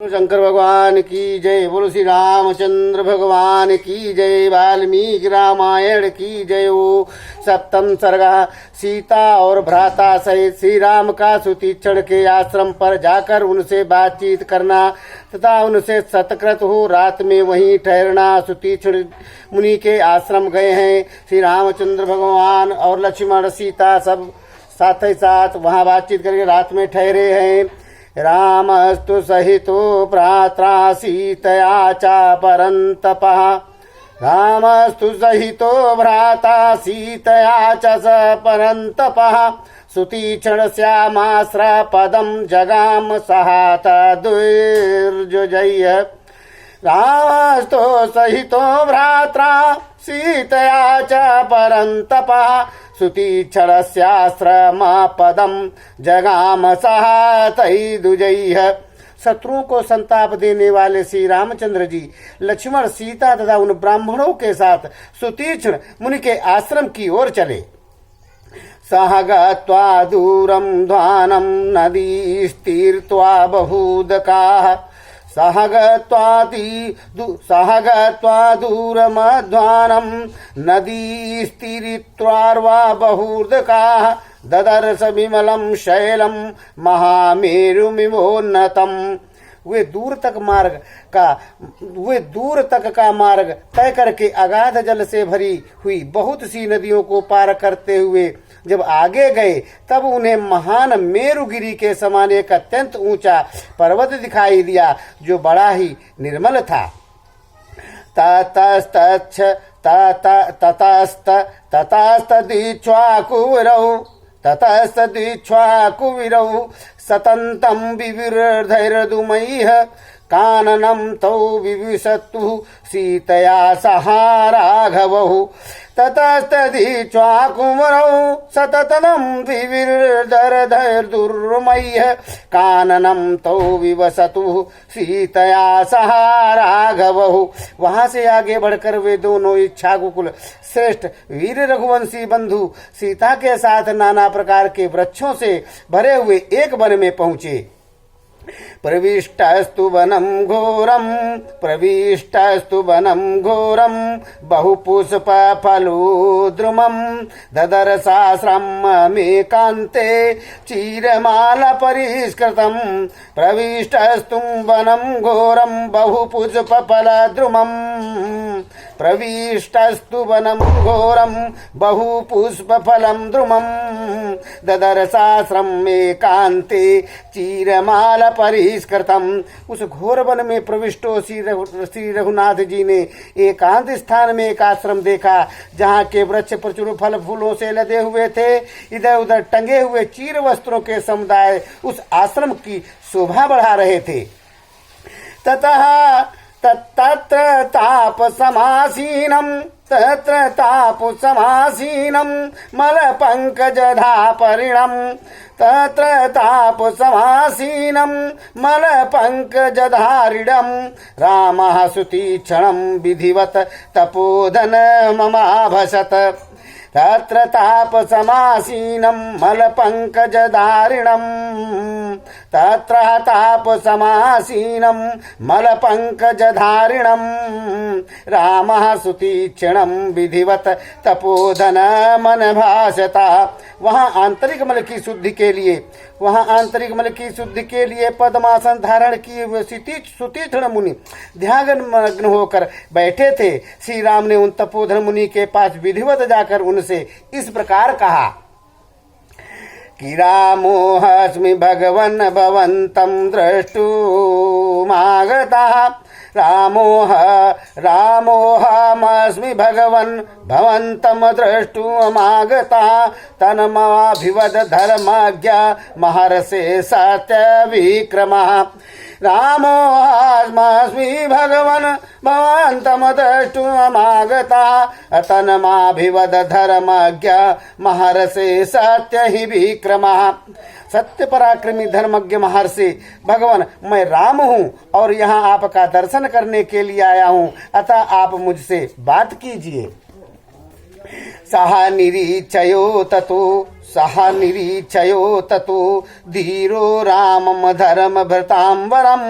शंकर भगवान की जय। बोलो श्री रामचंद्र भगवान की जय। वाल्मीकि रामायण की जय। ओ सप्तम सर्गा। सीता और भ्राता सहित श्री राम का सुतीक्षण के आश्रम पर जाकर उनसे बातचीत करना तथा उनसे सत्कृत हो रात में वहीं ठहरना। सुतीक्षण मुनि के आश्रम गए हैं। श्री रामचंद्र भगवान और लक्ष्मण सीता सब साथ ही साथ वहाँ बातचीत करके रात में ठहरे हैं। रामस्तु सहितो भ्रात्रा सीतया च परन्तपः। रामस्तु सहितो भ्राता सीतया च परन्तपः। सुतीक्षणस्यामाश्रपदं जगाम सहात दुर्जय। रामस्तु सहितो भ्रात्रा सीतया च परन्तपः। सुतीक्षणस्याश्रमपदं जगाम सहतैदुजैः। शत्रुओं को संताप देने वाले श्री रामचंद्र जी लक्ष्मण सीता तथा उन ब्राह्मणों के साथ सुतीक्षण मुनि के आश्रम की ओर चले। सह गत्वा दूरं ध्वानं नदीस्तीर्त्वा बहूदकाः। सह गत्वा दूरमध्वानं नदीस्तीर्त्वा बहूदकाः। ददर्श विमलं शैलं महामेरुमिवोन्नतम्। वे दूर तक का मार्ग तय करके अगाध जल से भरी हुई बहुत सी नदियों को पार करते हुए जब आगे गए तब उन्हें महान मेरुगिरी के समान एक अत्यंत ऊंचा पर्वत दिखाई दिया जो बड़ा ही निर्मल था। ततस्तदीक्ष्वाकुविरौ सतन्तं विविर्धैर्दुमैः। काननं तौ विविशतु सीतया सह राघवौ। ततस्तदीक्ष्वाकुविरौ सततं विविर्धैर्दुर्मय्यः। काननं तौ विवसतु सीतया सह राघवौ। वहां से आगे बढ़कर वे दोनों इच्छाकुकुल श्रेष्ठ वीर रघुवंशी बंधु सीता के साथ नाना प्रकार के वृक्षों से भरे हुए एक वन में पहुंचे। प्रविष्टस्तु वनं घोरं बहुपुष्पफलोद्रुमं। ददर्शाश्रममेकान्ते चीरमालपरिष्कृतं। प्रविष्टस्तु वनं घोरं बहुपुष्पफलद्रुमं। प्रविष्टस्तु वनं घोरं बहुपुष्पफलं द्रुमं। ददर्शाश्रमेकान्ते चीरमाल परिष्कृतम। उस घोर वन में प्रविष्टो श्री रघुनाथ जी ने एकांत स्थान में एक आश्रम देखा जहाँ के वृक्ष प्रचुर फल फूलों से लदे हुए थे। इधर उधर टंगे हुए चीर वस्त्रों के समुदाय उस आश्रम की शोभा बढ़ा रहे थे। तत्र तापसमासीनं मलपङ्कजधापरिणम्। तत्र तापसमासीनं मलपङ्कजधारिणम्। रामः सुतीक्षणं विधिवत् तपोधनममाभसत्। तत्र तापसमासीनं मलपङ्कजधारिणम्। तत्र तापसमासीनं मलपङ्कजधारिणम्। रामः सुतीक्षणं विधिवत् तपोधनमनभासता। वहाँ आंतरिक मल की शुद्धि के लिए पद्मासन धारण किए सुतीक्षण मुनि ध्यानमग्न होकर बैठे थे। श्री राम ने उन तपोधन मुनि के पास विधिवत जाकर उनसे इस प्रकार कहा कि रामोऽस्मि भगवन् भवन्तं द्रष्टुमागतः। रामोऽहमस्मि भगवन् भवन्तं द्रष्टुमागतः। तन्ममाभिवद धर्मज्ञा महर्षे सत्यविक्रमः। रामोऽहमस्मि भगवन् भवन्तं द्रष्टुमागतः। तन्ममाभिवद धर्मज्ञा महर्षे सत्य ही विक्रमः। सत्य पराक्रमी धर्मज्ञ महर्षि भगवान, मैं राम हूँ और यहाँ आपका दर्शन करने के लिए आया हूँ, अतः आप मुझसे बात कीजिए। सह निरीक्षयो ततो सह निरीक्षयो ततो धीरो रामम धर्म भृतांबरम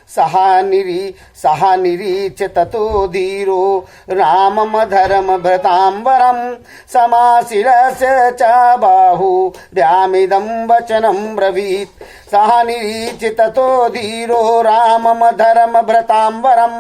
सह निरीच ततो धीरो रामम धर्म भृतांबरम समासीलस्य च बाहु व्यामिदं वचनं ब्रवीत् सह निरीच ततो धीरो रामम धर्म भृतांबरम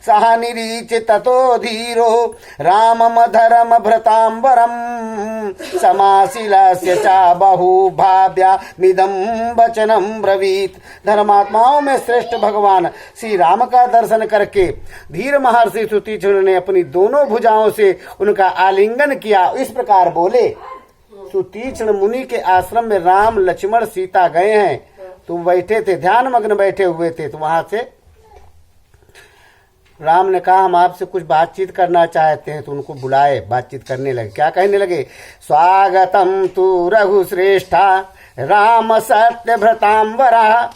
सह निरीच ततो धीरो रामम धर्म भृतांबरम समासीलस्य च बहुभाव्यामिदं वचनं ब्रवीत्। धर्मात्माओं में श्रेष्ठ भगवान श्री राम का दर्शन करके धीर महर्षि सुतीक्ष्ण ने अपनी दोनों भुजाओं से उनका आलिंगन किया। इस प्रकार बोले, सुतीक्ष्ण मुनि के आश्रम में राम लक्ष्मण सीता गए हैं। तुम बैठे थे, ध्यान मग्न बैठे हुए थे, तो वहां से राम ने कहा हम आपसे कुछ बातचीत करना चाहते हैं। तो उनको बुलाए, बातचीत करने लगे। क्या कहने लगे? स्वागतम तु रघुश्रेष्ठा राम सत्य भृतांबरा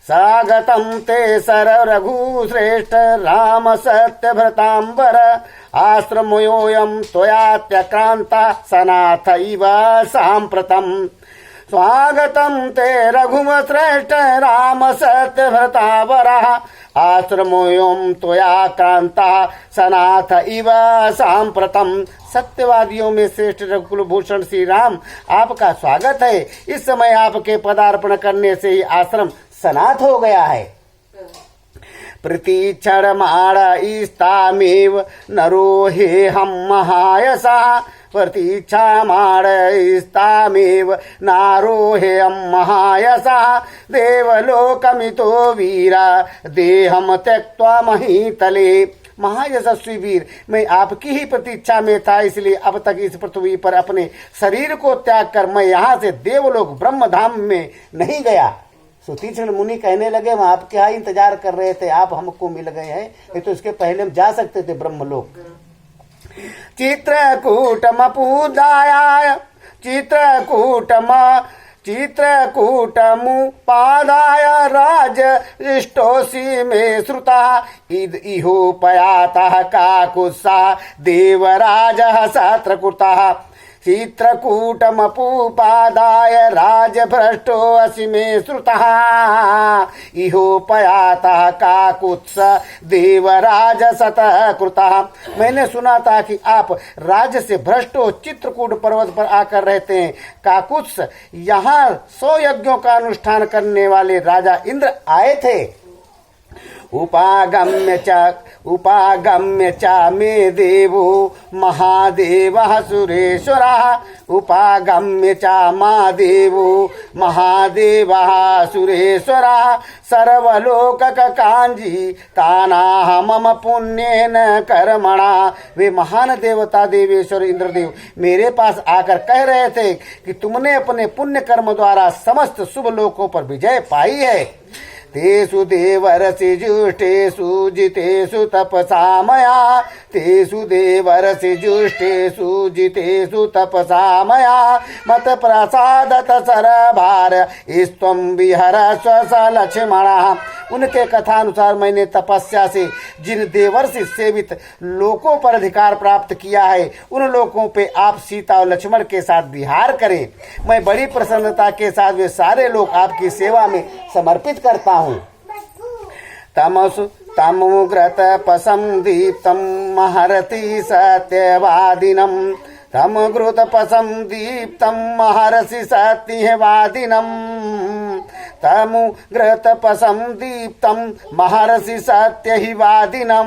स्वागतम ते सर रघुश्रेष्ठ राम सत्य भृतांबर आश्रमोऽयं त्वयात्यक्रांता सनाथ इव साम्प्रतम् स्वागतम ते रघुश्रेष्ठ राम सत्य भृतांबरः आश्रमोऽयं त्वयाक्रांता सनाथ इव सांप्रतम। सत्यवादियों में श्रेष्ठ रघुकुल भूषण श्री राम, आपका स्वागत है। इस समय आपके पदार्पण करने से ही आश्रम सनाथ हो गया है। प्रतीक्षण माणस्तामेव नरो हे हम महायसा प्रतीक्षा माणस्तामेव नारो हे हम महायसा देवलोकमितो वीरा देहम त्यक्त्वा महीतले। महायशस्वी वीर, मैं आपकी ही प्रतीक्षा में था, इसलिए अब तक इस पृथ्वी पर अपने शरीर को त्याग कर मैं यहाँ से देवलोक ब्रह्मधाम में नहीं गया। सुतीक्ष्ण मुनि कहने लगे, हम आपके यहाँ इंतजार कर रहे थे, आप हमको मिल गए हैं, नहीं तो इसके पहले हम जा सकते थे ब्रह्मलोक। चित्रकूटमपूजाय चित्रकूटमुपादाय राज इष्टोषि मे श्रुता इहोपयातः काकुत्सा देवराजः सत्रकृतः चित्रकूटमपूपादाय राजभ्रष्टोऽसि मे श्रुतः इहोपयातः काकुत्स देवराज सतकृतः। मैंने सुना था कि आप राज्य से भ्रष्ट हो चित्रकूट पर्वत पर आकर रहते हैं। काकुत्स यहाँ 100 यज्ञों का अनुष्ठान करने वाले राजा इंद्र आए थे। उपागम्य च मे देवो महादेवः सुरेश्वरः उपागम्य च मा देवो महादेवः सुरेश्वरः सर्वलोककांजी तानाह मम पुण्येन कर्मणा। वे महान देवता देवेश्वर इंद्रदेव मेरे पास आकर कह रहे थे कि तुमने अपने पुण्य कर्म द्वारा समस्त शुभ लोकों पर विजय पाई है। तेषु देवर्षि जुष्टेषु जितेषु तपसा मया तेषु देवर्षि जुष्टेषु जितेषु तपसा मया मत प्रसादत सरभार स्त्वं विहर स्वलक्ष्मणः। उनके कथानुसार मैंने तपस्या से जिन देवर्षि सेवित लोकों पर अधिकार प्राप्त किया है, उन लोकों पे आप सीता और लक्ष्मण के साथ विहार करें। मैं बड़ी प्रसन्नता के साथ वे सारे लोग आपकी सेवा में समर्पित करता हूँ। तमुग्रत पसम दीप्तम महरति सत्यवादिनम तमुग्रत पसम दीप्तम महर्षि सत्यवादिनम तमुग्रत पसम दीप्तम महर्षि सत्यवादिनम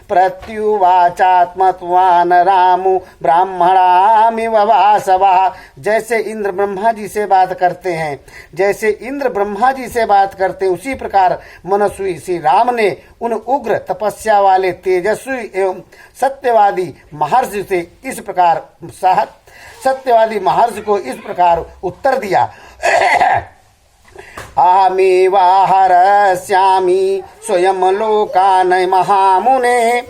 प्रत्युवाचात्मत्वान रामो ब्राह्मणामिव वासवः। जैसे इंद्र ब्रह्मा जी से बात करते हैं, जैसे इंद्र ब्रह्मा जी से बात करते हैं, उसी प्रकार मनस्वी श्री राम ने उन उग्र तपस्या वाले तेजस्वी एवं सत्यवादी महर्षि से इस प्रकार सत्यवादी महर्षि को इस प्रकार उत्तर दिया। अहमेवाहरस्यामि स्वयं लोकान् महामुने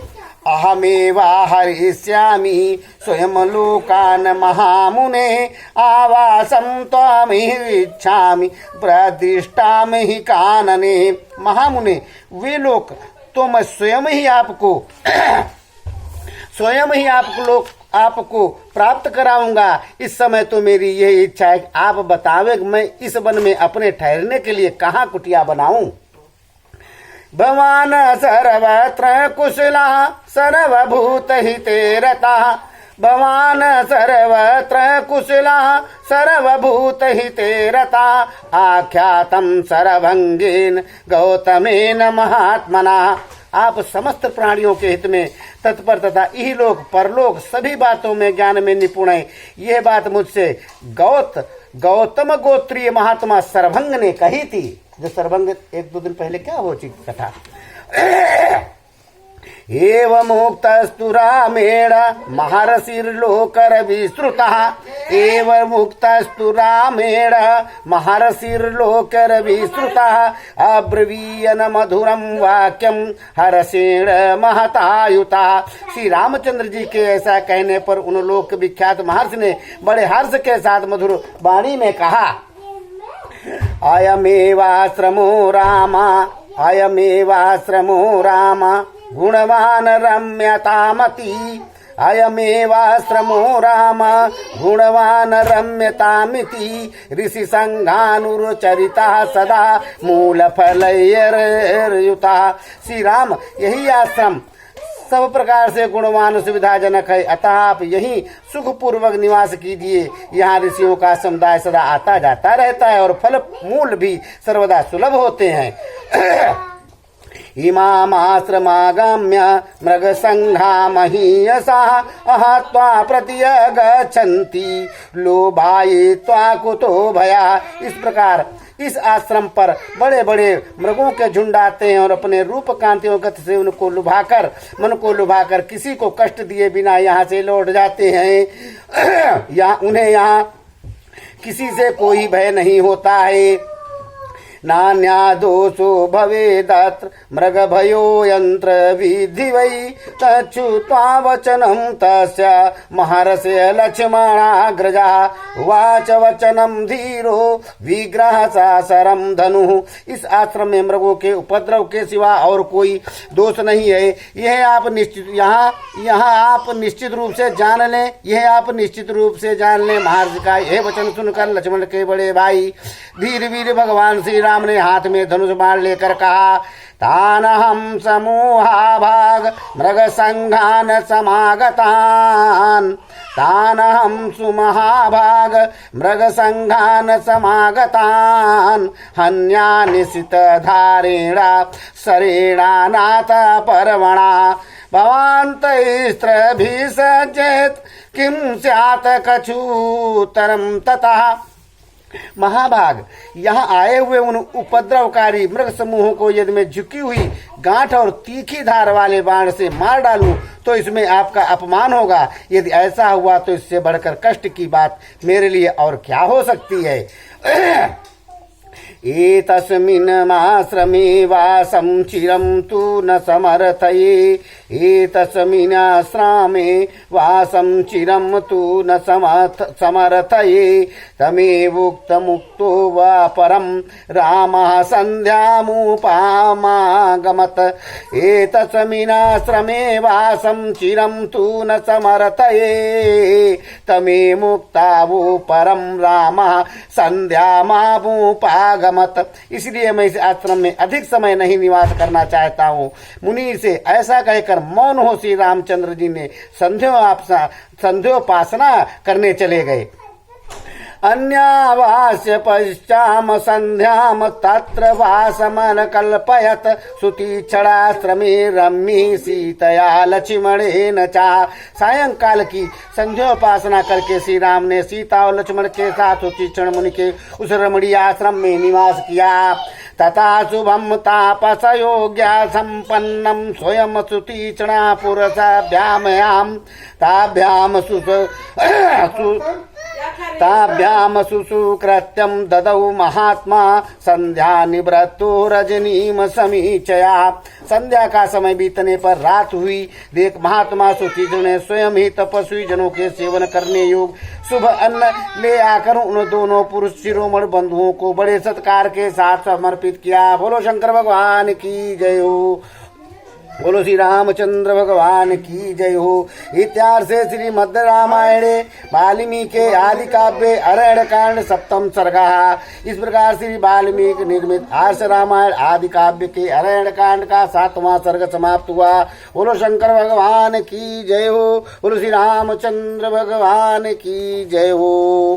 अहमेवाहरिष्यामि स्वयं लोकान् महामुने आवासं त्वमिच्छामि प्रतिष्ठामि हि कानने। महामुने, वे लोक तो मैं स्वयं ही आपको आपको प्राप्त कराऊंगा। इस समय तो मेरी यही इच्छा है कि आप बतावे कि मैं इस वन में अपने ठहरने के लिए कहाँ कुटिया बनाऊं। भवान सर्वत्र कुशला सर्वभूत हिते रतः, भवान सर्वत्र कुशला सर्वभूत हिते रतः, आख्यातम सर्वभंगेन गौतमेन महात्मना। आप समस्त प्राणियों के हित में तत्पर तथा इहलोक परलोक सभी बातों में ज्ञान में निपुण है। यह बात मुझसे गौतम गोत्रीय महात्मा सर्वभंग ने कही थी। जो सर्वभंग 1-2 दिन पहले क्या हो चुकी कथा। एवमुक्तस्तु रामेण महर्षिर्लोकरविश्रुतः, एवमुक्तस्तु रामेण महर्षिर्लोकरविश्रुतः, अब्रवीयन मधुरम वाक्यम हर्षेण महतायुता। श्री रामचंद्र जी के ऐसा कहने पर उन लोक विख्यात महर्षि ने बड़े हर्ष के साथ मधुर वाणी में कहा, अयमेवाश्रमो रामा, अयमेवाश्रमो रामा गुणवान रम्यतामति, अयमेवाश्रमो राम गुणवान रम्यतामिति, ऋषि संघानुचरिता सदा मूल फलयुता। श्री राम यही आश्रम सब प्रकार से गुणवान सुविधाजनक है, अतः आप यहीं सुखपूर्वक निवास कीजिए। यहाँ ऋषियों का समुदाय सदा आता जाता रहता है और फल मूल भी सर्वदा सुलभ होते हैं। इमामाश्रमागम्य मृगसंघा महीयसा अहत्वा प्रत्यगच्छन्ति लोभाये त्वा कुतो भया। इस प्रकार इस आश्रम पर बड़े बड़े मृगों के झुंड आते हैं और अपने रूप कांतियों गति से उनको लुभाकर मन को लुभाकर किसी को कष्ट दिए बिना यहाँ से लौट जाते हैं। उन्हें यहाँ किसी से कोई भय नहीं होता है। नान्या दोषो भवेदत्र मृग भयो यंत्र विधि वै, तच्छ्रुत्वा वचनं तस्य महर्षे लक्ष्मणाग्रजा, उवाच वचनं धीरो विग्रह सासरम धनु। इस आश्रम में मृगों के उपद्रव के सिवा और कोई दोष नहीं है। यह आप निश्चित रूप से जान लें, यह आप निश्चित रूप से जान लें। महर्षि का यह वचन सुनकर लक्ष्मण के बड़े भाई धीर वीर भगवान श्री राम ने हाथ में धनुष बाण लेकर कहा, तानहं समूहा भाग मृग संघान समागतान, तानहं सुमहाभाग मृग संघान समागतान, हन्यानिशित धारेणा शरेणा नाथ पर्वणा, भवान् तैस्त्रभिसज्जेत किं स्यात् कछुतरं ततः। महाभाग, यहाँ आए हुए उन उपद्रवकारी मृग समूहों को यदि मैं झुकी हुई गांठ और तीखी धार वाले बाण से मार डालूं तो इसमें आपका अपमान होगा। यदि ऐसा हुआ तो इससे बढ़कर कष्ट की बात मेरे लिए और क्या हो सकती है। एतस्मिन् आश्रमे वासं चिरं तु न समर्थये, एतस्मिन् आश्रमे वासं चिरं तु न समर्थये, तमेवोक्तमुक्तो वा परं रामः सन्ध्यामुपामागमत्, एतस्मिन् आश्रमे वासं चिरं तु न समर्थये, तमेवोक्तावो परं रामः सन्ध्यामुपागमत्। इसलिए मैं इस आश्रम में अधिक समय नहीं निवास करना चाहता हूँ। मुनि से ऐसा कहकर मौन हो श्री रामचंद्र जी ने संध्योपासना करने चले गए। अन्यावास्य पश्चाम संध्याम तत्र वासमन कल्पयत, सुतीक्षणाश्रमे रम्मी सीतया लक्ष्मणेन चा। सायंकाल की संध्योपासना करके श्री राम ने सीता और लक्ष्मण के साथ सुतीक्षण मुनि के उस रमणीय आश्रम में निवास किया। तथा शुभम तापसयोग्या संपन्नम स्वयं सुतीक्षणा पुरुषाभ्यामयाम ताभ्याम सुसुकृत्यम ददौ महात्मा संध्या निवृत्तो रजनीम समीचया। संध्या का समय बीतने पर रात हुई। देख महात्मा सुतीक्षण ने स्वयं ही तपस्वी जनों के सेवन करने योग्य शुभ अन्न ले आकर उन दोनों पुरुष शिरोमणि बंधुओं को बड़े सत्कार के साथ समर्पित किया। बोलो शंकर भगवान की जय हो। बोलो श्री रामचंद्र भगवान की जय हो। इत्यार्षे श्रीमद् रामायणे वाल्मीकि आदि काव्ये अरण्य कांड सप्तम सर्गः। इस प्रकार श्री वाल्मीकि निर्मित आर्ष रामायण आदि काव्य के अरण्य कांड का 7वां सर्ग समाप्त हुआ। बोलो शंकर भगवान की जय हो। बोलो श्री रामचंद्र भगवान की जय हो।